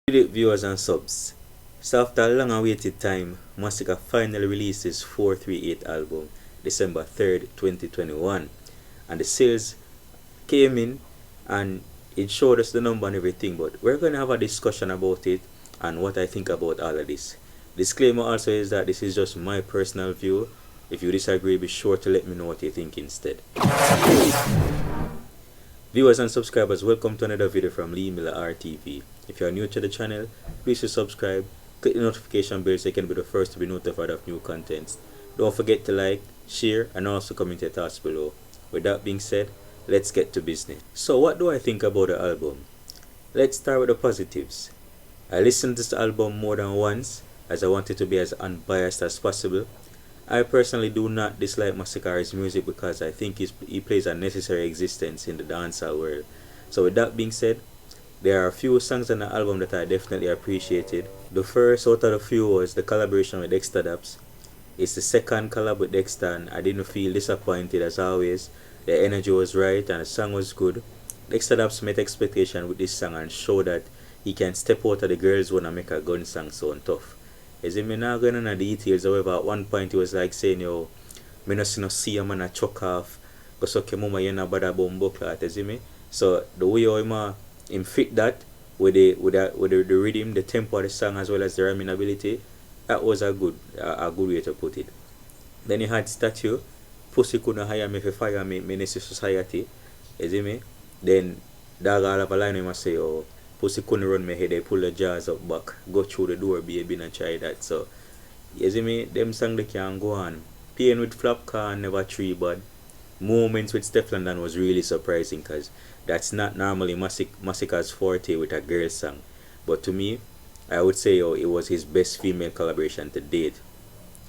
Viewers and subs. So after a long awaited time, Masicka finally released his 438 album December 3rd, 2021. And the sales came in and it showed us the number and everything, but we're going to have a discussion about it and what I think about all of this. Disclaimer also is that this is just my personal view. If you disagree, be sure to let me know what you think instead. Viewers and subscribers, welcome to another video from leemillerrtv. If you are new to the channel, please subscribe, click the notification bell so you can be the first to be notified of new contents. Don't forget to like, share, and also comment your thoughts below. With that being said, let's get to business. So what do I think about the album? Let's start with the positives. I listened to this album more than once as I wanted to be as unbiased as possible. I personally do not dislike Masicka's music because I think he plays a necessary existence in the dancehall world. So with that being said, there are a few songs on the album that I definitely appreciated. The first out of the few was the collaboration with Dexter Daps. It's the second collab with Dexter and I didn't feel disappointed as always. The energy was right and the song was good. Dexter Daps met expectation with this song and showed that he can step out of the girls' zone and make a gun song sound tough. As in, me not going into details, however, at one point he was like saying, yo, me no see a man a chuck off, because okay, mama, you not bother bumbo clat, as me. So, the way him fit that, with the rhythm, the tempo of the song, as well as the rhyming ability, that was a good way to put it. Then he had Statue, Pussy couldn't hire me for fire me, Ministry Society, as me. Then, dog all of a line, he must say, oh, Pussy couldn't run my head, they pull the jars up back, go through the door, baby, and try that. So, you see me, them songs they can go on. Pain with Flop Car, Never Tree, but Moments with Steph London was really surprising because that's not normally Masicka's forte with a girl song. But to me, I would say it was his best female collaboration to date.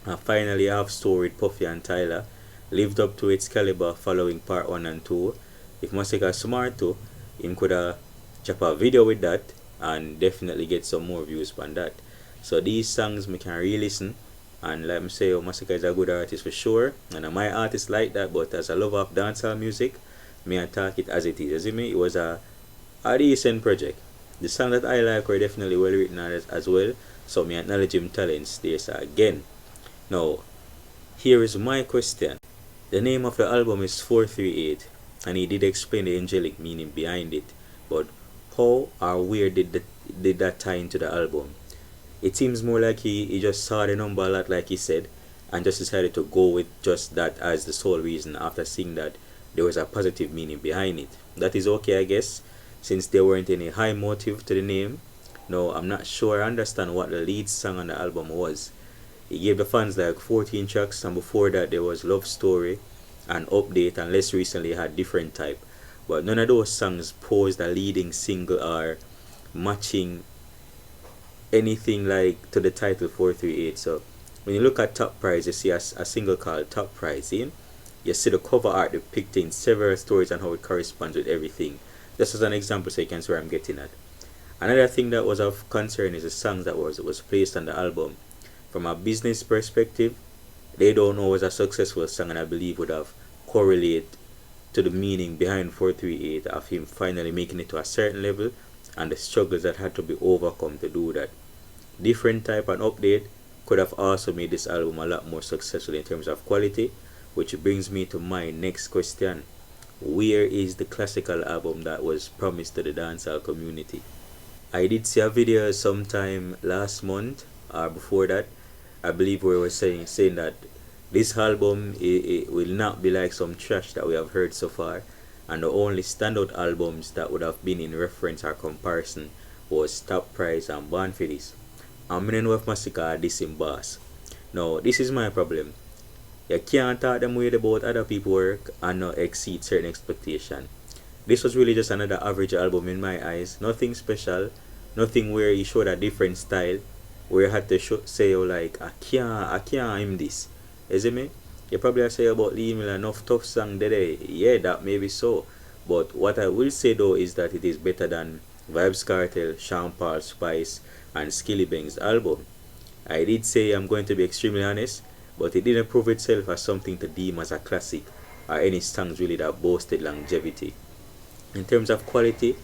And finally, I have Story with Puffy and Tyler, lived up to its caliber following part 1 and 2. If Masicka smart too, he could have chop a video with that and definitely get some more views on that. So these songs me can re-listen and like I say, Masicka is a good artist for sure and my artist like that, but as a lover of dancehall music, me attack it as it is. As you mean, it was a decent project. The song that I like were definitely well written as well, so me acknowledge him talents there. So again, now here is my question. The name of the album is 438 and he did explain the angelic meaning behind it, but how or where did that tie into the album? It seems more like he just saw the number a lot, like he said, and just decided to go with just that as the sole reason after seeing that there was a positive meaning behind it. That is okay, I guess, since there weren't any high motive to the name. No, I'm not sure I understand what the lead song on the album was. He gave the fans like 14 tracks, and before that there was Love Story and Update, and less recently had Different Type. But none of those songs posed a leading single or matching anything like to the title 438. So when you look at Topprize, you see a single called Topprize. You see the cover art depicting several stories and how it corresponds with everything. Just as an example so you can see where I'm getting at. Another thing that was of concern is the songs that was placed on the album. From a business perspective, They Don't Know was a successful song and I believe would have correlated to the meaning behind 438 of him finally making it to a certain level and the struggles that had to be overcome to do that. Different Type and Update could have also made this album a lot more successful in terms of quality, which brings me to my next question. Where is the classical album that was promised to the dancehall community? I did see a video sometime last month or before that, I believe we were saying that this album it will not be like some trash that we have heard so far, and the only standout albums that would have been in reference or comparison was Topprize and Born for This. I'm going to know if Masicka are this in boss. Now, this is my problem. You can't talk them way about other people's work and not exceed certain expectation. This was really just another average album in my eyes. Nothing special, nothing where he showed a different style, where you had to say like, I can't aim this. Is it me? You probably say about Lee Miller, enough tough song today. Yeah, that may be so. But what I will say though is that it is better than Vybz Kartel, Sean Paul, Spice, and Skilly Bang's album. I did say I'm going to be extremely honest, but it didn't prove itself as something to deem as a classic or any songs really that boasted longevity. In terms of quality,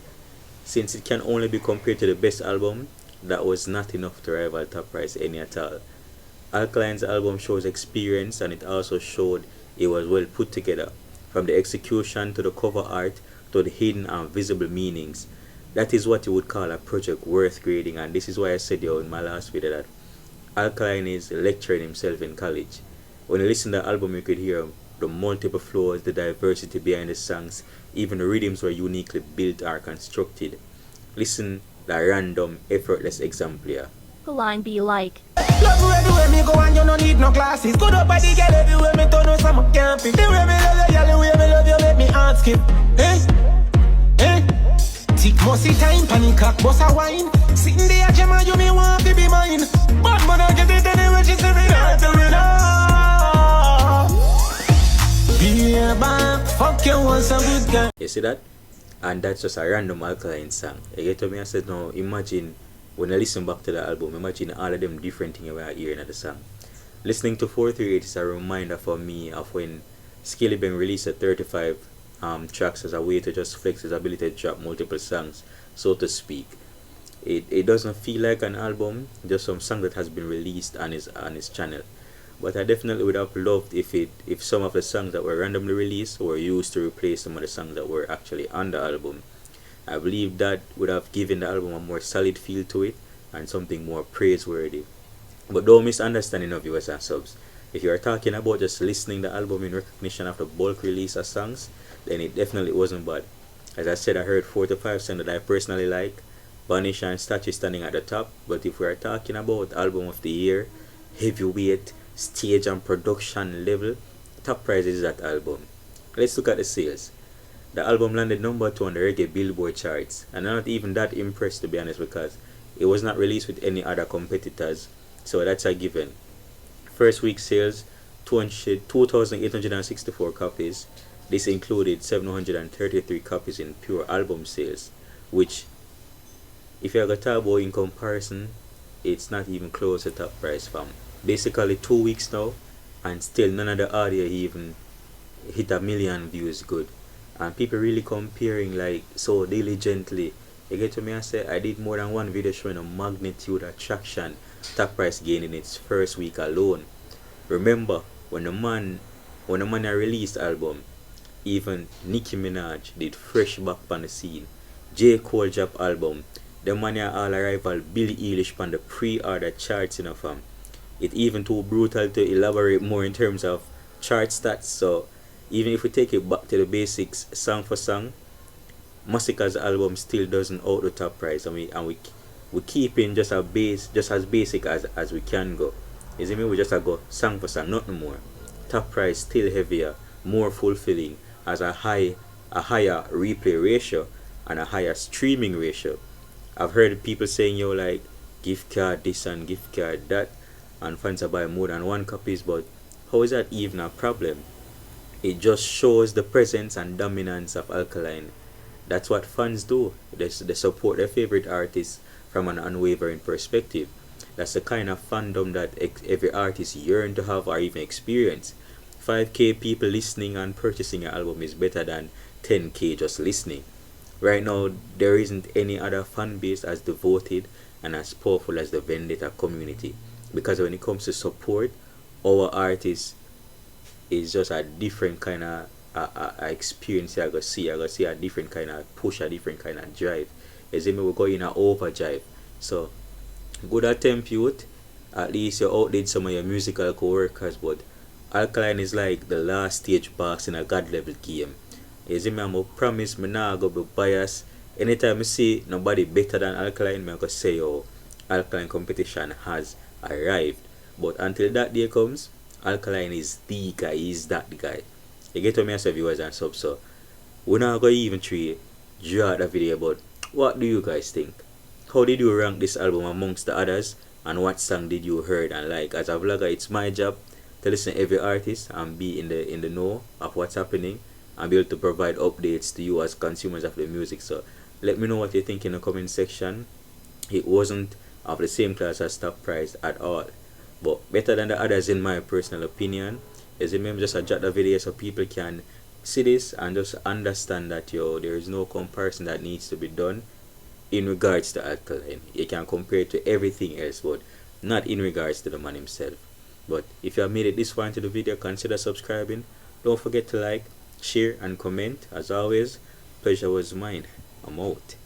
since it can only be compared to the best album, that was not enough to rival Topprize any at all. Alkaline's album shows experience, and it also showed it was well put together, from the execution to the cover art to the hidden and visible meanings. That is what you would call a project worth grading, and this is why I said in my last video that Alkaline is lecturing himself in college. When you listen to the album, you could hear the multiple flows, the diversity behind the songs, even the rhythms were uniquely built or constructed. Listen the random, effortless example here. Alkaline be like. Love you everywhere me go and you no need no glasses. Good up body girl everywhere me turn on some camping. The way me love you, girl, the way me love you make me heart skip. Tick musty time, panic cock, boss a wine. Sitting there, Gemma, you me want to be mine. But mother get it anyway, she say me not to me now. Be back, fuck you once a good guy. You see that? And that's just a random Alkaline song. You get to me? I said, now imagine when I listen back to the album, imagine all of them different things we are hearing at the song. Listening to 438 is a reminder for me of when Skilly Bang released a 35 tracks as a way to just flex his ability to drop multiple songs, so to speak. It doesn't feel like an album, just some song that has been released on his channel. But I definitely would have loved if some of the songs that were randomly released were used to replace some of the songs that were actually on the album. I believe that would have given the album a more solid feel to it and something more praiseworthy. But don't misunderstand, viewers and subs. If you are talking about just listening the album in recognition of the bulk release of songs, then it definitely wasn't bad. As I said, I heard 4 to 5 songs that I personally like, Vanish and Statue standing at the top. But if we are talking about album of the year, heavyweight, stage and production level, Topprize is that album. Let's look at the sales. The album landed number 2 on the reggae Billboard charts, and I'm not even that impressed, to be honest, because it was not released with any other competitors, so that's a given. First week sales, 2,864 copies. This included 733 copies in pure album sales, which, if you have talk about in comparison, it's not even close to Topprize, fam. Basically 2 weeks now, and still none of the audio even hit 1 million views good. And people really comparing like so diligently. You get to me, I say I did more than one video showing the magnitude of traction Topprize gained in its first week alone. Remember when the man released album, even Nicki Minaj did fresh back on the scene. J. Cole drop album, the man all arrival Billie Eilish on the pre-order charts, fam. It even too brutal to elaborate more in terms of chart stats. So even if we take it back to the basics, song for song, Masicka's album still doesn't out the Topprize, and we keeping just as basic as we can go. You see me? We just go song for song, nothing more. Topprize still heavier, more fulfilling, has a higher replay ratio and a higher streaming ratio. I've heard people saying like gift card this and gift card that, and fans are buying more than 1 copies, but how is that even a problem? It just shows the presence and dominance of Alkaline. That's what fans do. They support their favorite artists from an unwavering perspective. That's the kind of fandom that every artist yearn to have or even experience. 5k people listening and purchasing an album is better than 10k just listening. Right now, there isn't any other fan base as devoted and as powerful as the Vendetta community. Because when it comes to support, our artists is just a different kind of experience. I go see a different kind of push, a different kind of drive. As in, we go in an overdrive. So good attempt, youth. At least you outdid some of your musical co-workers, but Alkaline is like the last stage boss in a god level game. As in, I promise me now go be biased. Anytime I see nobody better than Alkaline, I go say, oh, Alkaline competition has arrived. But until that day comes, Alkaline is the guy, he's that guy. You get to me as viewers and subs, so we're not going to even draw the video, but what do you guys think? How did you rank this album amongst the others, and what song did you heard and like? As a vlogger, it's my job to listen to every artist and be in the know of what's happening and be able to provide updates to you as consumers of the music. So let me know what you think in the comment section. It wasn't of the same class as Topprize at all, but better than the others in my personal opinion. Is it maybe just adjust the video so people can see this and just understand that there is no comparison that needs to be done. in regards to Alkaline. You can compare it to everything else, but not in regards to the man himself. But if you have made it this far into the video, consider subscribing. Don't forget to like, share and comment. As always, pleasure was mine. I'm out.